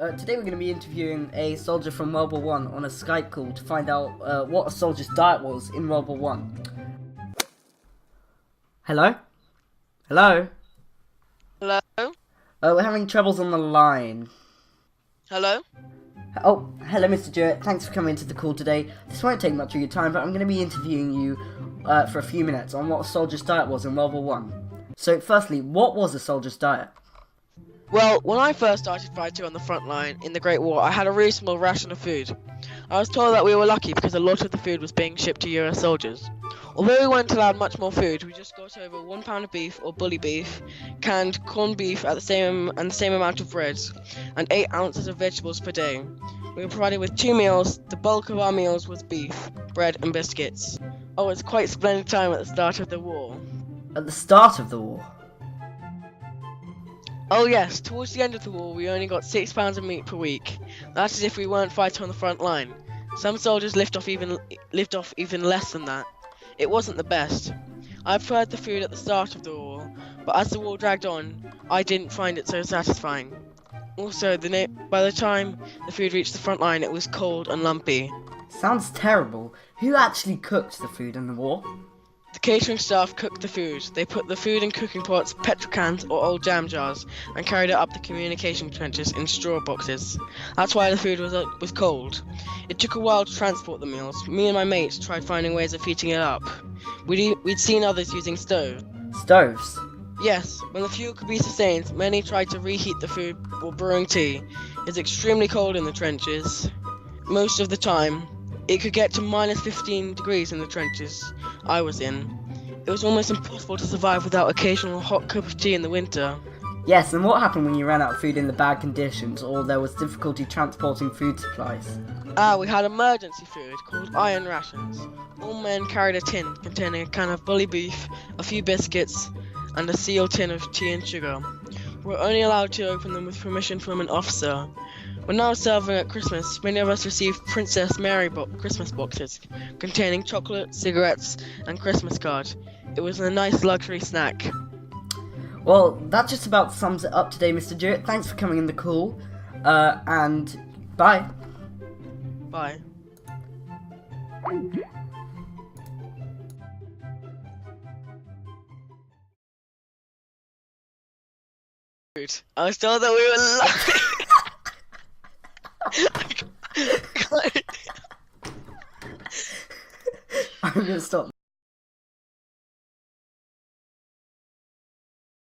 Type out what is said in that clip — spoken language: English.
Today we're going to be interviewing a soldier from World War One on a Skype call to find out what a soldier's diet was in World War One. Hello? Hello? Hello? We're having troubles on the line. Hello? Oh, hello Mr Dewitt, thanks for coming to the call today. This won't take much of your time, but I'm going to be interviewing you for a few minutes on what a soldier's diet was in World War One. So firstly, what was a soldier's diet? Well, when I first started fighting on the front line in the Great War, I had a reasonable ration of food. I was told that we were lucky because a lot of the food was being shipped to US soldiers. Although we weren't allowed much more food, we just got over 1 pound of beef or bully beef, canned corned beef at the same amount of bread, and 8 ounces of vegetables per day. We were provided with 2 meals. The bulk of our meals was beef, bread and biscuits. Oh, it's quite a splendid time at the start of the war. At the start of the war? Oh yes, towards the end of the war we only got 6 pounds of meat per week. That is if we weren't fighting on the front line. Some soldiers lived off even less than that. It wasn't the best. I preferred the food at the start of the war, but as the war dragged on, I didn't find it so satisfying. Also, by the time the food reached the front line, it was cold and lumpy. Sounds terrible. Who actually cooked the food in the war? The catering staff cooked the food. They put the food in cooking pots, petrol cans or old jam jars and carried it up the communication trenches in straw boxes. That's why the food was cold. It took a while to transport the meals. Me and my mates tried finding ways of heating it up. We'd seen others using stoves. Stoves? Yes, when the fuel could be sustained, many tried to reheat the food or brewing tea. It's extremely cold in the trenches. Most of the time, it could get to minus 15 degrees in the trenches I was in. It was almost impossible to survive without occasional hot cup of tea in the winter. Yes, and what happened when you ran out of food in the bad conditions, or there was difficulty transporting food supplies? We had emergency food called iron rations. All men carried a tin containing a can of bully beef, a few biscuits, and a sealed tin of tea and sugar. We were only allowed to open them with permission from an officer. When I was serving at Christmas, many of us received Princess Mary Christmas boxes containing chocolate, cigarettes, and Christmas cards. It was a nice luxury snack. Well, that just about sums it up today, Mr. Dewitt. Thanks for coming in the call, and bye. Bye. I was told that we were lucky. I'm gonna stop.